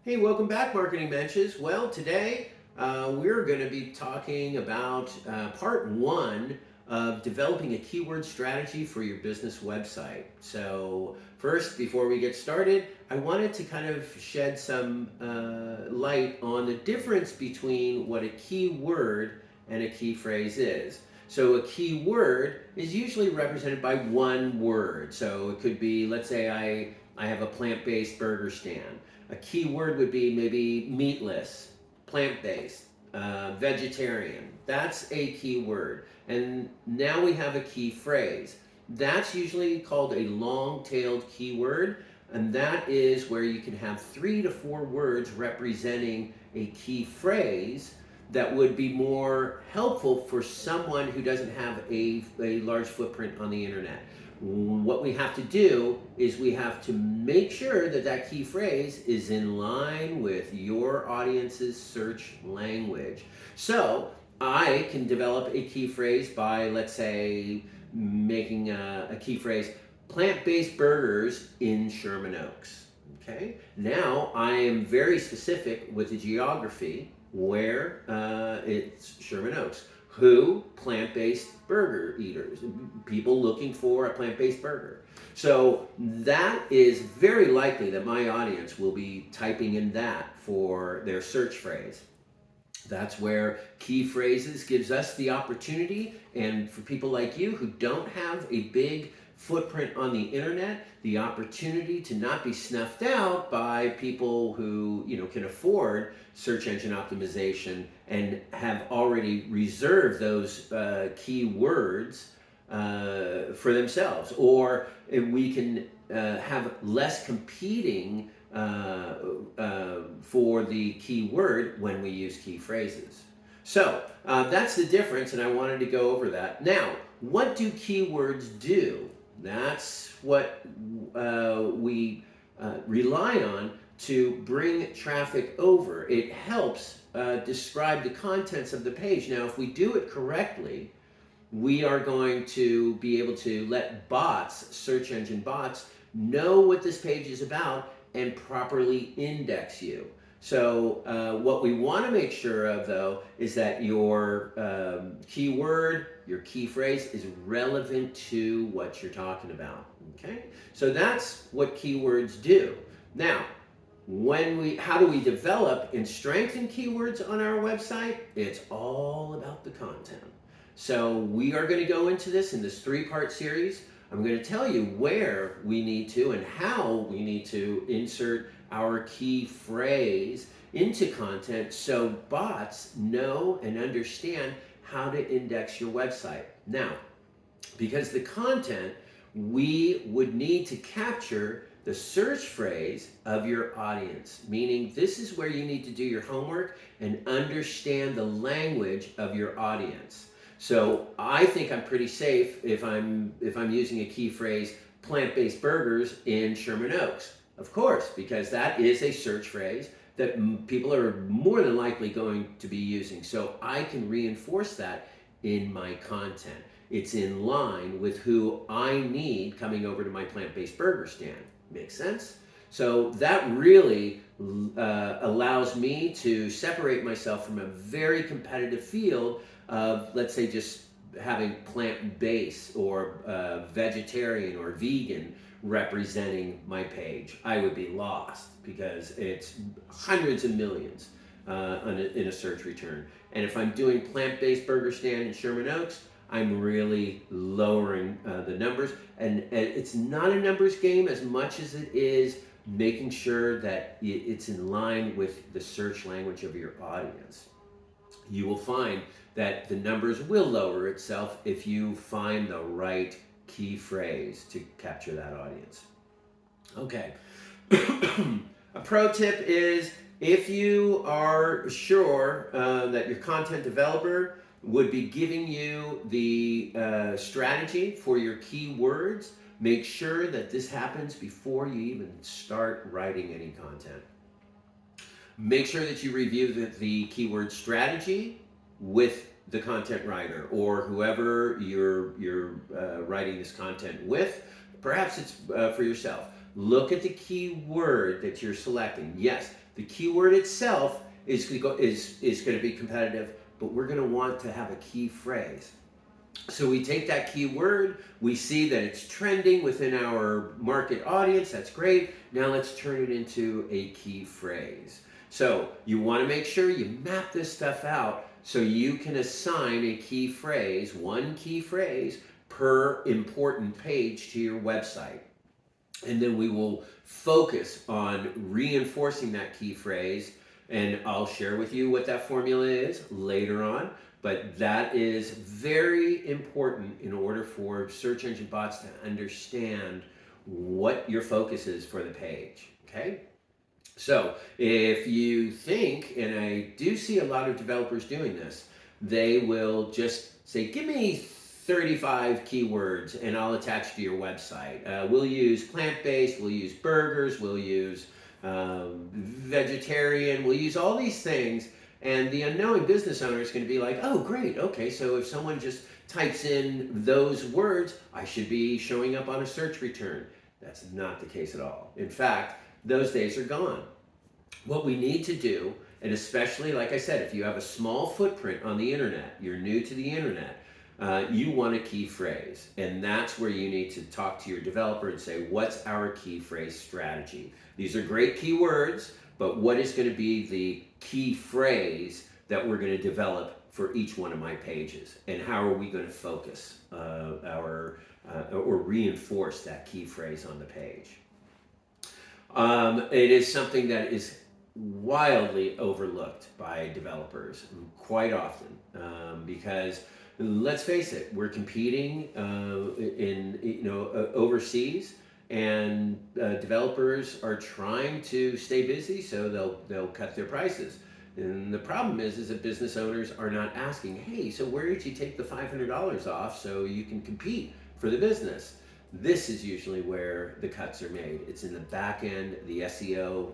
Hey, welcome back, Marketing Menches. Well, today we're going to be talking about part one of developing a keyword strategy for your business website. So, first, before we get started, I wanted to kind of shed some light on the difference between what a keyword and a key phrase is. So, a keyword is usually represented by one word. So, it could be, let's say, I have a plant based burger stand. A key word would be maybe meatless, plant-based, vegetarian. That's a key word. And now we have a key phrase. That's usually called a long-tailed keyword, and that is where you can have 3 to 4 words representing a key phrase that would be more helpful for someone who doesn't have a large footprint on the internet. What we have to do is we have to make sure that that key phrase is in line with your audience's search language. So I can develop a key phrase by, let's say, making a key phrase, plant-based burgers in Sherman Oaks. Okay, now I am very specific with the geography where it's Sherman Oaks. Who? Plant-based burger eaters, people looking for a plant-based burger. So that is very likely that my audience will be typing in that for their search phrase. That's where key phrases gives us the opportunity, and for people like you who don't have a big footprint on the internet, the opportunity to not be snuffed out by people who can afford search engine optimization and have already reserved those keywords for themselves, or we can have less competing for the keyword when we use key phrases. So that's the difference, and I wanted to go over that. Now, what do keywords do? That's what we rely on to bring traffic over. It helps describe the contents of the page. Now, if we do it correctly, we are going to be able to let bots, search engine bots, know what this page is about and properly index you. So what we want to make sure of, though, is that your keyword, your key phrase is relevant to what you're talking about. Okay, so that's what keywords do. Now, how do we develop and strengthen keywords on our website? It's all about the content. So we are going to go into this in this 3-part series. I'm going to tell you where we need to and how we need to insert our key phrase into content so bots know and understand how to index your website. Now, because the content, we would need to capture the search phrase of your audience, meaning this is where you need to do your homework and understand the language of your audience. So I think I'm pretty safe if I'm using a key phrase, plant-based burgers in Sherman Oaks. Of course, because that is a search phrase that people are more than likely going to be using. So I can reinforce that in my content. It's in line with who I need coming over to my plant-based burger stand. Makes sense? So that really allows me to separate myself from a very competitive field of, let's say, just having plant-based or vegetarian or vegan representing my page. I would be lost because it's hundreds of millions in a search return. And if I'm doing plant-based burger stand in Sherman Oaks, I'm really lowering the numbers. And it's not a numbers game as much as it is making sure that it's in line with the search language of your audience. You will find that the numbers will lower itself if you find the right key phrase to capture that audience. Okay. A pro tip is, if you are sure that your content developer would be giving you the strategy for your keywords, make sure that this happens before you even start writing any content. Make sure that you review the keyword strategy with the content writer or whoever you're writing this content with. Perhaps it's for yourself. look at the keyword that you're selecting. Yes, the keyword itself is going to be competitive, but we're going to want to have a key phrase. So we take that keyword, we see that it's trending within our market audience, that's great. Now let's turn it into a key phrase. So you want to make sure you map this stuff out so you can assign a key phrase, one key phrase per important page to your website. And then we will focus on reinforcing that key phrase, and I'll share with you what that formula is later on. But that is very important in order for search engine bots to understand what your focus is for the page, okay? So if you think, and I do see a lot of developers doing this, they will just say, give me 35 keywords and I'll attach to your website. We'll use plant-based, we'll use burgers, we'll use vegetarian, we'll use all these things. And the unknowing business owner is going to be like, oh, great, okay, so if someone just types in those words, I should be showing up on a search return. That's not the case at all. In fact, those days are gone. What we need to do, and especially, like I said, if you have a small footprint on the internet, you're new to the internet, you want a key phrase. And that's where you need to talk to your developer and say, what's our key phrase strategy? These are great keywords, but what is going to be the key phrase that we're going to develop for each one of my pages? And how are we going to focus or reinforce that key phrase on the page? It is something that is wildly overlooked by developers quite often because let's face it, we're competing overseas, and developers are trying to stay busy, so they'll cut their prices. And the problem is that business owners are not asking, hey, so where did you take the $500 off so you can compete for the business? This is usually where the cuts are made. It's in the back end, the SEO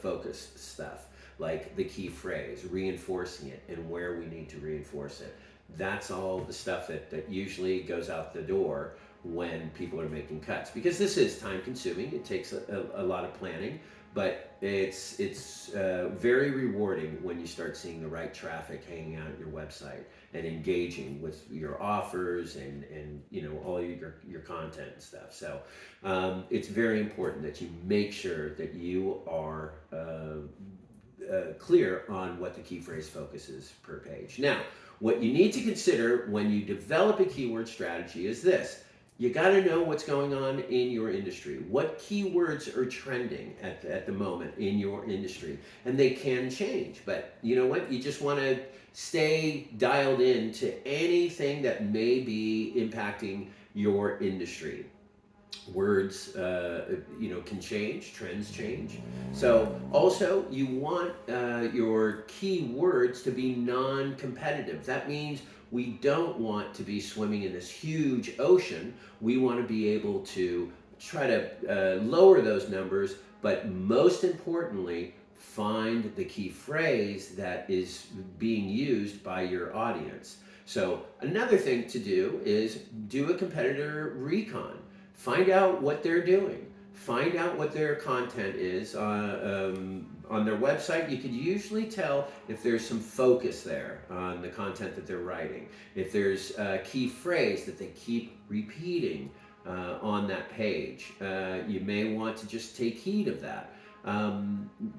focused stuff, like the key phrase, reinforcing it, and where we need to reinforce it. That's all the stuff that usually goes out the door when people are making cuts, because this is time consuming. It takes a lot of planning, but it's very rewarding when you start seeing the right traffic hanging out at your website and engaging with your offers and all your content and stuff. So it's very important that you make sure that you are clear on what the key phrase focus is per page. Now, what you need to consider when you develop a keyword strategy is this. You got to know what's going on in your industry. What keywords are trending at the moment in your industry? And they can change, but you know what? You just want to stay dialed in to anything that may be impacting your industry. Words, can change, trends change. So also you want your keywords to be non-competitive. That means we don't want to be swimming in this huge ocean. We want to be able to try to lower those numbers, but most importantly, find the key phrase that is being used by your audience. So another thing to do is do a competitor recon. Find out what they're doing. Find out what their content is on their website. You could usually tell if there's some focus there on the content that they're writing. If there's a key phrase that they keep repeating on that page, you may want to just take heed of that.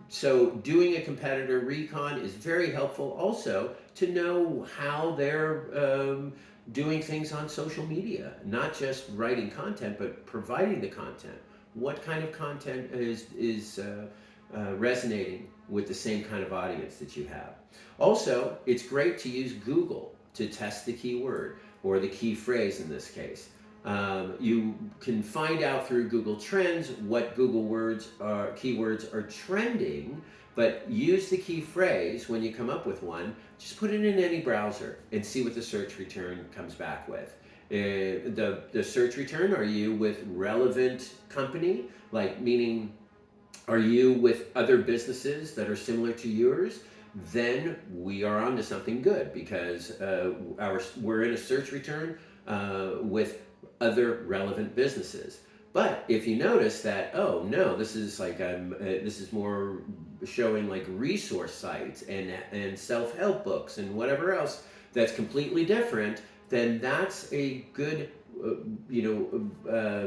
So doing a competitor recon is very helpful also to know how they're doing things on social media, not just writing content, but providing the content. What kind of content is resonating with the same kind of audience that you have? Also, it's great to use Google to test the keyword or the key phrase in this case. You can find out through Google Trends what Google keywords are trending, but use the key phrase when you come up with one. Just put it in any browser and see what the search return comes back with. The search return, are you with relevant company? Like, meaning, are you with other businesses that are similar to yours? Then we are onto something good, because we're in a search return with other relevant businesses. But if you notice that, oh no, this is like this is more showing like resource sites and self-help books and whatever else that's completely different, then that's a good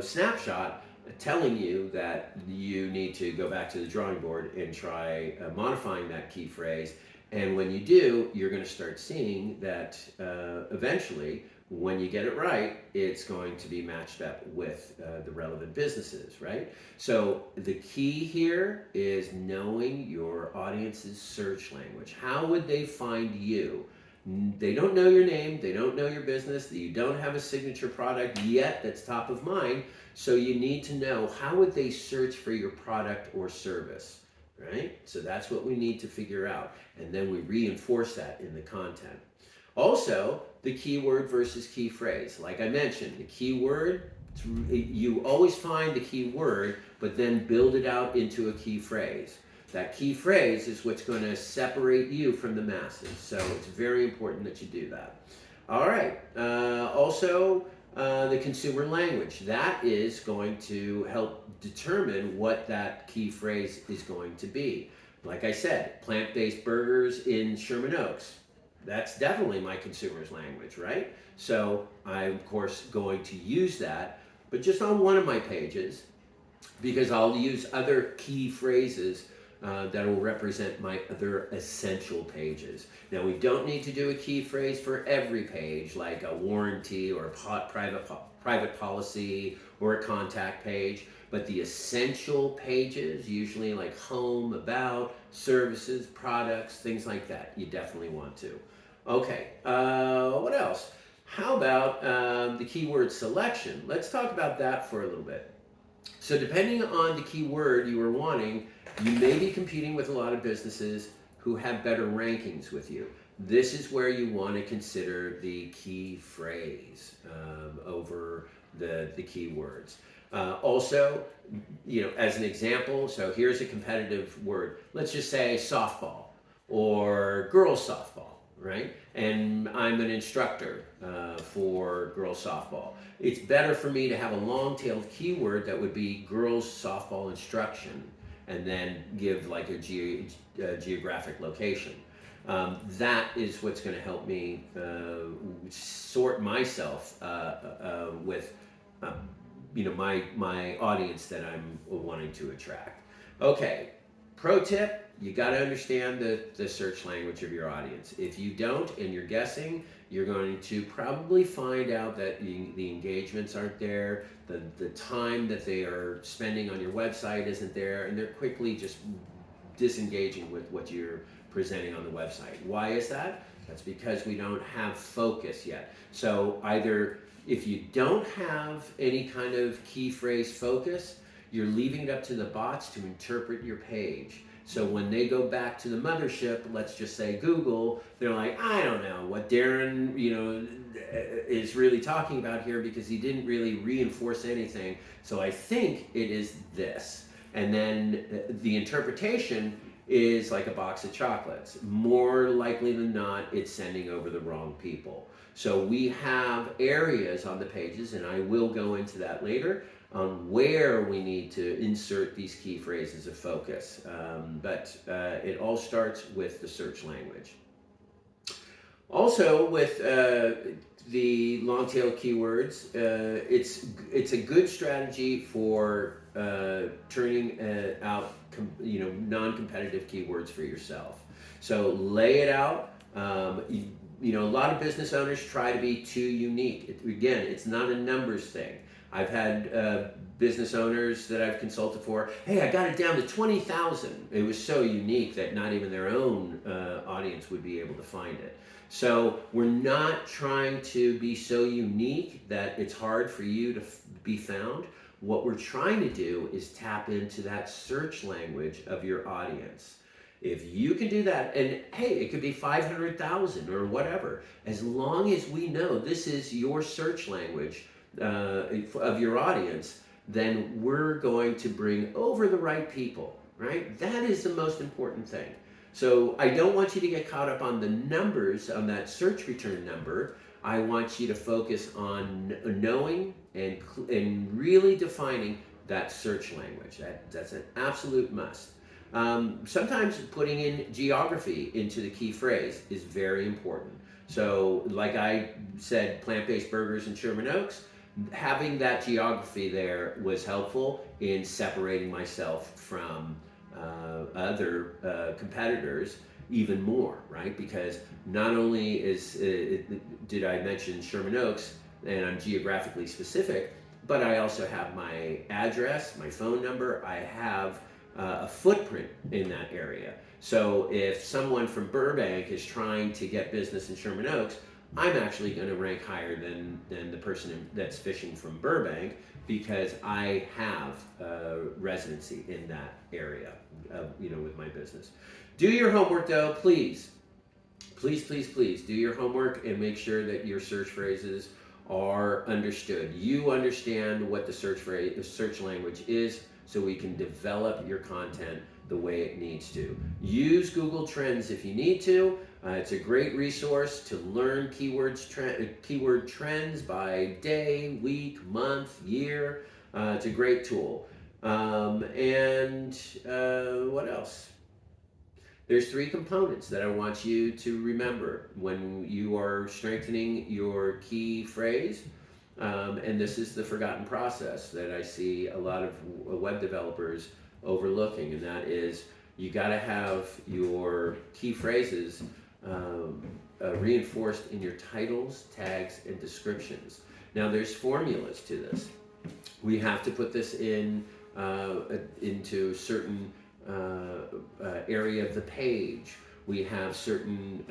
snapshot telling you that you need to go back to the drawing board and try modifying that key phrase. And when you do, you're going to start seeing that eventually, when you get it right, it's going to be matched up with the relevant businesses, right? So the key here is knowing your audience's search language. How would they find you? They don't know your name, they don't know your business, you don't have a signature product yet that's top of mind, so you need to know how would they search for your product or service, right? So that's what we need to figure out, and then we reinforce that in the content. Also, the keyword versus key phrase. Like I mentioned, the keyword, you always find the key word, but then build it out into a key phrase. That key phrase is what's going to separate you from the masses. So it's very important that you do that. All right. Also, the consumer language. That is going to help determine what that key phrase is going to be. Like I said, plant-based burgers in Sherman Oaks. That's definitely my consumer's language, right? So I'm, of course, going to use that, but just on one of my pages, because I'll use other key phrases that will represent my other essential pages. Now, we don't need to do a key phrase for every page, like a warranty or a private policy or a contact page, but the essential pages, usually like home, about, services, products, things like that, you definitely want to. Okay, what else? How about the keyword selection? Let's talk about that for a little bit. So depending on the keyword you are wanting, you may be competing with a lot of businesses who have better rankings with you. This is where you want to consider the key phrase over the keywords. Also, as an example, so here's a competitive word. Let's just say softball or girls softball. Right? And I'm an instructor for girls softball. It's better for me to have a long-tailed keyword that would be girls softball instruction and then give like a geographic location. That is what's going to help me sort myself with my audience that I'm wanting to attract. Okay, pro tip. You got to understand the search language of your audience. If you don't and you're guessing, you're going to probably find out that the engagements aren't there, the time that they are spending on your website isn't there, and they're quickly just disengaging with what you're presenting on the website. Why is that? That's because we don't have focus yet. So either if you don't have any kind of key phrase focus, you're leaving it up to the bots to interpret your page. So when they go back to the mothership, let's just say Google, they're like, I don't know what Darren, is really talking about here because he didn't really reinforce anything. So I think it is this. And then the interpretation is like a box of chocolates. More likely than not, it's sending over the wrong people. So we have areas on the pages, and I will go into that later, on where we need to insert these key phrases of focus. But it all starts with the search language. Also, with the long-tail keywords, it's a good strategy for turning out non-competitive keywords for yourself. So lay it out. A lot of business owners try to be too unique. Again, it's not a numbers thing. I've had business owners that I've consulted for, hey, I got it down to 20,000. It was so unique that not even their own audience would be able to find it. So we're not trying to be so unique that it's hard for you to be found. What we're trying to do is tap into that search language of your audience. If you can do that, and hey, it could be 500,000 or whatever, as long as we know this is your search language of your audience, then we're going to bring over the right people, right? That is the most important thing. So I don't want you to get caught up on the numbers on that search return number. I want you to focus on knowing and really defining that search language. That's an absolute must. Sometimes putting in geography into the key phrase is very important. So, like I said, plant-based burgers in Sherman Oaks, having that geography there was helpful in separating myself from other competitors even more, right? Because not only did I mention Sherman Oaks and I'm geographically specific, but I also have my address, my phone number. I have a footprint in that area. So if someone from Burbank is trying to get business in Sherman Oaks, I'm actually going to rank higher than the person that's fishing from Burbank because I have residency in that area, with my business. Do your homework though, please. Please, please, please do your homework and make sure that your search phrases are understood. You understand what the search language is so we can develop your content the way it needs to. Use Google Trends if you need to. It's a great resource to learn keyword trends by day, week, month, year. It's a great tool. And what else? There's 3 components that I want you to remember when you are strengthening your key phrase. And this is the forgotten process that I see a lot of web developers overlooking, and that is you got to have your key phrases reinforced in your titles, tags, and descriptions. Now, there's formulas to this. We have to put this into certain area of the page. We have certain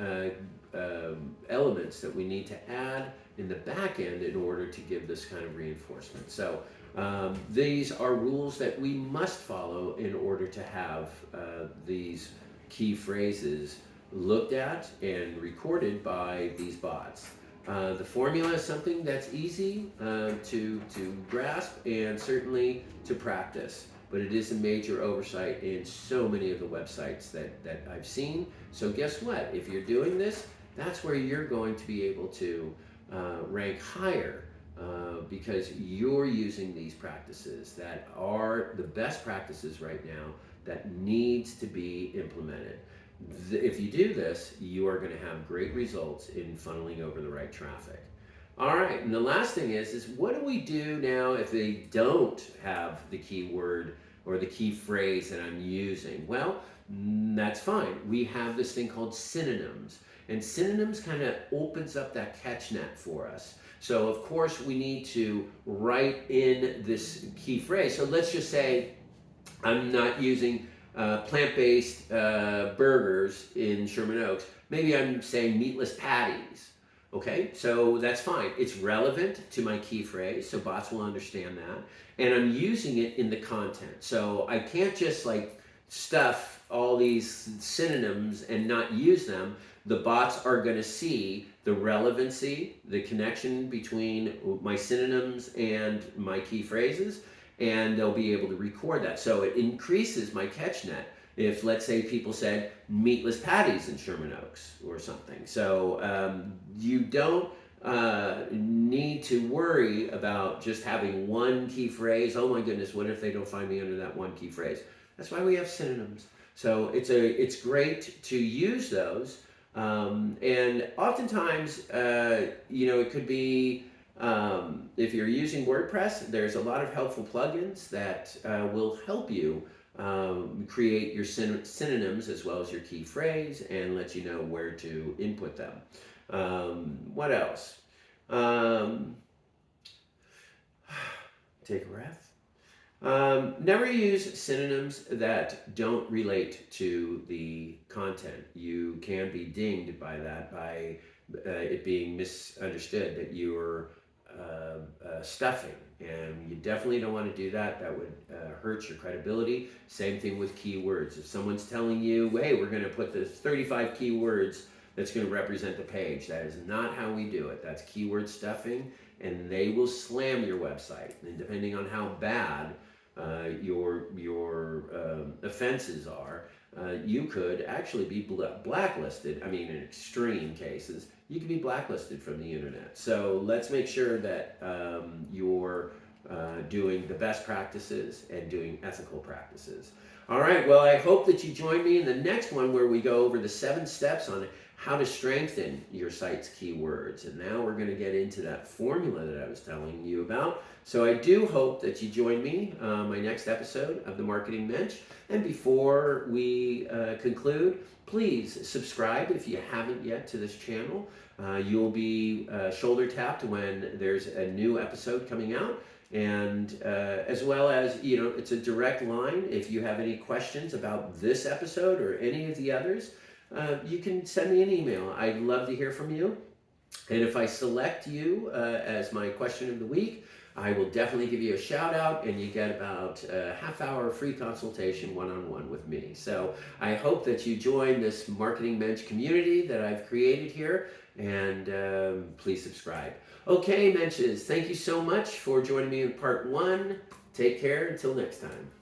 elements that we need to add in the back end in order to give this kind of reinforcement. So these are rules that we must follow in order to have these key phrases looked at and recorded by these bots. The formula is something that's easy to grasp and certainly to practice, but it is a major oversight in so many of the websites that I've seen. So guess what? If you're doing this, that's where you're going to be able to rank higher because you're using these practices that are the best practices right now that needs to be implemented. If you do this, you are going to have great results in funneling over the right traffic. All right, and the last thing is what do we do now if they don't have the keyword or the key phrase that I'm using? Well, that's fine. We have this thing called synonyms, and synonyms kind of opens up that catch net for us. So of course we need to write in this key phrase. So let's just say I'm not using plant-based burgers in Sherman Oaks. Maybe I'm saying meatless patties. Okay, so that's fine. It's relevant to my key phrase, so bots will understand that. And I'm using it in the content. So I can't just like stuff all these synonyms and not use them. The bots are going to see the relevancy, the connection between my synonyms and my key phrases, and they'll be able to record that. So it increases my catch net if, let's say, people said meatless patties in Sherman Oaks or something. So you don't need to worry about just having one key phrase. Oh my goodness, what if they don't find me under that one key phrase? That's why we have synonyms. So it's great to use those. And oftentimes, it could be, if you're using WordPress, there's a lot of helpful plugins that will help you create your synonyms as well as your key phrase and let you know where to input them. What else? Take a breath. Never use synonyms that don't relate to the content. You can be dinged by that, by it being misunderstood that you're stuffing, and you definitely don't want to do that. That would hurt your credibility. Same thing with keywords. If someone's telling you, hey, we're going to put the 35 keywords that's going to represent the page, that is not how we do it. That's keyword stuffing, and they will slam your website. And depending on how bad your offenses are, you could actually be blacklisted. I mean, in extreme cases, you could be blacklisted from the internet. So let's make sure that you're doing the best practices and doing ethical practices. All right, well, I hope that you join me in the next one where we go over the 7 steps on how to strengthen your site's keywords. And now we're going to get into that formula that I was telling you about. So I do hope that you join me my next episode of the Marketing Mensch. And before we conclude, please subscribe if you haven't yet to this channel. You'll be shoulder tapped when there's a new episode coming out. And as well as, it's a direct line. If you have any questions about this episode or any of the others, you can send me an email. I'd love to hear from you. And if I select you as my question of the week, I will definitely give you a shout out, and you get about a half-hour free consultation one-on-one with me. So I hope that you join this Marketing Mensch community that I've created here, and please subscribe. Okay, Mensches, thank you so much for joining me in part 1. Take care until next time.